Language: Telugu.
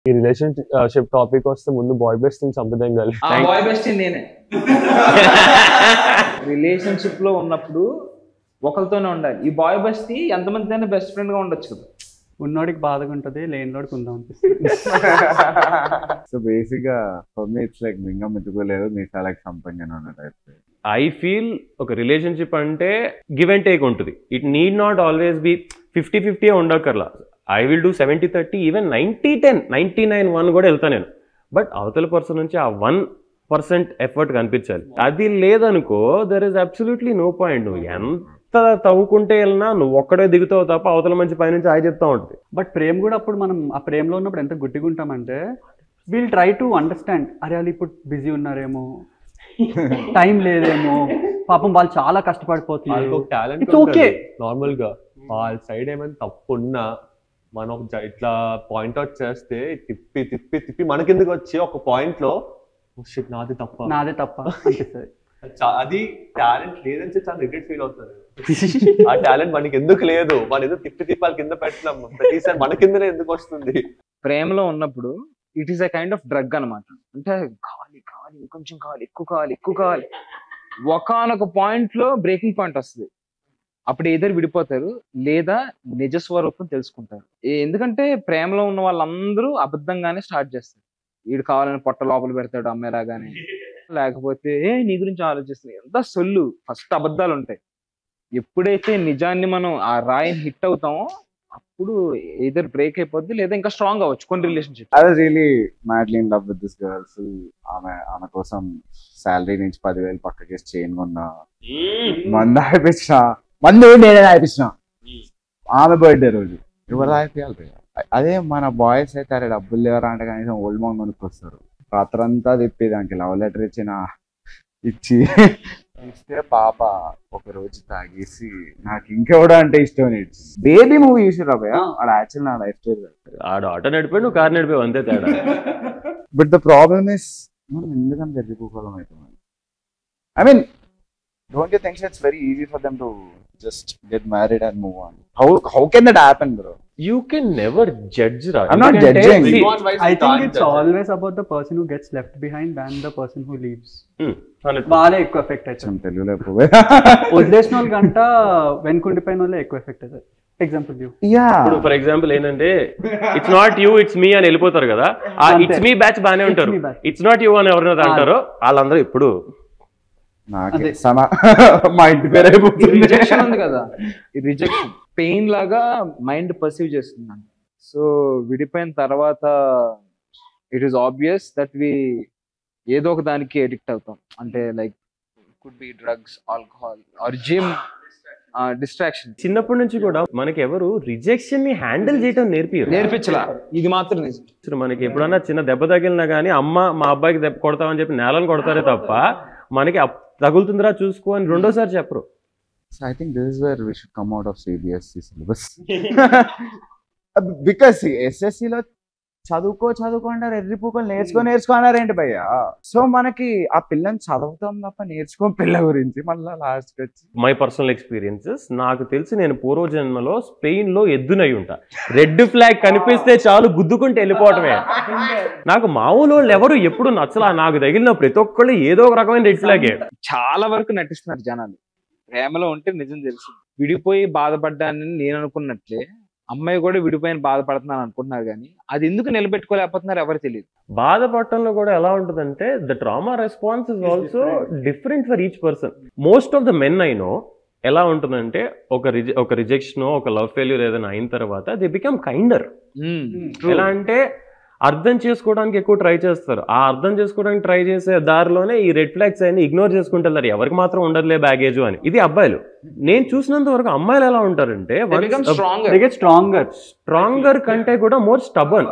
ఈ రిలేషన్షిప్ టాపిక్ వస్తే ముందు బాయ్ బెస్ట్ ని చంపుదాం గల్. బాయ్ బెస్ట్ నేనే. రిలేషన్షిప్ లో ఉన్నప్పుడు ఒకరితోనే ఉండాలి. ఈ బాయ్ బెస్ట్ ఎంతమంది బెస్ట్ ఫ్రెండ్ గా ఉండొచ్చు కదా. ఉన్నోడికి బాధగా ఉంటుంది, లేనిలోడికి ఉందా అనిపిస్తుంది. సో బేసిక్ గా ఫర్ మీ ఇట్స్ లైక్ మింగ మెతుకోలేదు, మీసా లైక్ సంపంగా ఉన్నట్టు. ఐ ఫీల్ ఒక రిలేషన్షిప్ అంటే గివ్ అండ్ టేక్ ఉంటుంది. It need not always be 50-50 ఉండక్కర్లా. ఐ విల్ డూ 70-30, ఈవెన్ 90-10, 99-1 కూడా వెళ్తాను నేను. బట్ అవతల పర్సన్ నుంచి ఆ 1% ఎఫర్ట్ కనిపించాలి. అది లేదనుకో there is absolutely no point. నువ్వు ఎంత తవ్వుకుంటే వెళ్ళినా నువ్వు ఒక్కడే దిగుతావు తప్ప అవతల మంచి పైనుంచి ఆగి చెప్తా ఉంటుంది. బట్ ప్రేమ కూడా అప్పుడు మనం ఆ ప్రేమలో ఉన్నప్పుడు ఎంత గుడ్డిగా ఉంటామంటే విల్ ట్రై టు అండర్స్టాండ్. అరే వాళ్ళు ఇప్పుడు బిజీ ఉన్నారేమో, టైం లేదేమో, పాపం వాళ్ళు చాలా కష్టపడిపోతున్నారు. టాలెంట్ ఓకే నార్మల్ గా వాళ్ళ సైడ్ ఏమైనా తప్పు ఉన్నా మనం ఇట్లా పాయింట్ అవుట్ చేస్తే తిప్పి తిప్పి తిప్పి మన కిందకి వచ్చి ఒక పాయింట్ లో నాదే తప్ప అనిపిస్తుంది. అది టాలెంట్ లేదని చెప్పి చాలా రిగ్రెట్ ఫీల్ అవుతారు. ఆ టాలెంట్ మనకి ఎందుకు లేదు, మనం ఏదో తిప్పి తిప్పి వాళ్ళ కింద పెట్టినాం, ప్రతిసారి మన కిందనే ఎందుకు వస్తుంది. ప్రేమలో ఉన్నప్పుడు it is a kind of drug అనమాట. అంటే కావాలి కావాలి ఇంకొంచెం కావాలి, ఎక్కువ కావాలి. ఒకనొక పాయింట్ లో బ్రేకింగ్ పాయింట్ వస్తుంది. అప్పుడు ఏదైనా విడిపోతారు లేదా నిజస్వరూపం తెలుసుకుంటారు. ఎందుకంటే ప్రేమలో ఉన్న వాళ్ళందరూ అబద్ధంగానే స్టార్ట్ చేస్తారు. వీడు కావాలని పొట్ట లోపల పెడతాడు అమ్మాయి రాగానే, లేకపోతే నీ గురించి ఆలోచిస్తుంది, ఎంత సొల్లు. ఫస్ట్ అబద్ధాలు ఉంటాయి. ఎప్పుడైతే నిజాన్ని మనం ఆ రాయిని హిట్ అవుతామో అప్పుడు ఏదర్ బ్రేక్ అయిపోద్ది లేదా ఇంకా స్ట్రాంగ్ అవ్వచ్చు కొన్ని relationship. I was really madly in love with this girls. ఆమె కోసం శాలరీ నుంచి 10,000 పక్కకేసి చైన్ కొన్నా, మందు నేనే తాగిపించిన. ఆమె బర్త్డే రోజు ఎవరు తాగిపోయాలి. అదే మన బాయ్స్ అయితే అరే డబ్బులు లేవరా అంటే కనీసం ఓల్డ్ మాంగ్ కొనుక్కొస్తారు. రాత్రంతా తిప్పి దానికి లవ్ లెటర్ ఇస్తే పాప ఒక రోజు తాగేసి నాకు ఇంకెవడా అంటే ఇష్టం ఇచ్చింది. బేబీ మూవీ చూసి రాబోయా ఆడ యాక్చువల్ నా లైఫ్ స్టైల్. ఆడ ఆటో నడిపోయి నువ్వు కార్ నడిపోయావు అంతే తేడా. బట్ ద ప్రాబ్లమ్ ఇస్ మనం ఎందుకంటే ఎదుర్కోగలం అవుతాం. I mean don't you think it's very easy for them to just get married and move on? How can that happen, bro? You can never judge, right? I'm not judging. I think it's always about the person who gets left behind than the person who leaves. వాళ్ళే ఎక్కువ ఎఫెక్ట్ అవుతారు. తెలుగులో వదిలేసిన వాళ్ళ గంట వెనుకుండిపోయిన వాళ్ళే ఎక్కువ ఎఫెక్ట్ అవుతారు. ఎగ్జాంపుల్ ఇప్పుడు ఫర్ ఎగ్జాంపుల్ ఏంటంటే it's not you it's me అని వెళ్ళిపోతారు కదా. ఆ ఇట్స్ మీ బ్యాచ్ బానే ఉంటారు. ఇట్స్ నాట్ యూ అని ఎవరైనా అంటారో వాళ్ళందరూ ఇప్పుడు మా ఇంటి పేరు రిజెక్షన్ ఉంది కదా. ఈ రిజెక్షన్ పెయిన్ లాగా మైండ్ పర్సీవ్ చేస్తుందండి. సో విడిపోయిన తర్వాత it is obvious that we ఏదో ఒక దానికి ఎడిక్ట్ అవుతాం. అంటే like could be drugs, alcohol or gym, distraction. చిన్నప్పటి నుంచి కూడా మనకి ఎవరు రిజెక్షన్ ని హ్యాండిల్ చేయడం నేర్పించలా. ఇది మాత్రం నిజం. మనకి ఎప్పుడన్నా చిన్న దెబ్బ తగిలినా గానీ అమ్మ మా అబ్బాయికి దెబ్బ కొడతామని చెప్పి నేలను కొడతారే తప్ప మనకి తగులుతుందిరా చూసుకో అని రెండోసారి చెప్పరు. So I think this is where we should come out of CBSE syllabus. Because SSC లో చదువుకోండారు, ఎర్రిపూకలు నేర్చుకున్నారేంటి భయ్యా. సో మనకి ఆ పిల్లని చదువుతాం తప్ప నేర్చుకోం పిల్ల గురించి. మళ్ళీ లాస్ట్ వచ్చి మై పర్సనల్ ఎక్స్పీరియన్సెస్ నాకు తెలిసి నేను పూర్వజన్మలో స్పెయిన్ లో ఎద్దునై ఉంటా. రెడ్ ఫ్లాగ్ కనిపిస్తే చాలు గుద్దుకుంటే వెళ్ళిపోవటమే. నాకు మామూలు వాళ్ళు ఎవరు ఎప్పుడు నచ్చలా. నాకు తగిలిన ప్రతి ఒక్కళ్ళు ఏదో ఒక రకమైన రెడ్ ఫ్లాగే. చాలా వరకు నటిస్తున్నారు జనాలు. ప్రేమలో ఉంటే నిజం తెలుసు. విడిపోయి బాధపడ్డానని నేను అనుకున్నట్లే అమ్మాయి కూడా విడిపోయిన బాధపడుతున్నాను అనుకుంటున్నారు, కానీ అది ఎందుకు నిలబెట్టుకోలేకపోతున్నారు ఎవరు తెలియదు. బాధపడటంలో కూడా ఎలా ఉంటుందంటే the trauma response is also different for each person. Most of the men I know ఎలా ఉంటుందంటే ఒక రిజెక్షన్, ఒక లవ్ ఫెయిల్యూర్ ఏదైనా అయిన తర్వాత దే బికమ్ కైండర్. ఎలా అంటే అర్థం చేసుకోవడానికి ఎక్కువ ట్రై చేస్తారు. ఆ అర్థం చేసుకోవడానికి ట్రై చేసే దారిలోనే ఈ రెడ్ ఫ్లాగ్స్ అన్ని ఇగ్నోర్ చేసుకుంటారు. ఎవరికి మాత్రం ఉండదులే బ్యాగేజ్ అని. ఇది అబ్బాయిలు. నేను చూసినంత వరకు అమ్మాయిలు ఎలా ఉంటారంటే స్ట్రాంగర్ కంటే కూడా మోర్ స్టబర్న్.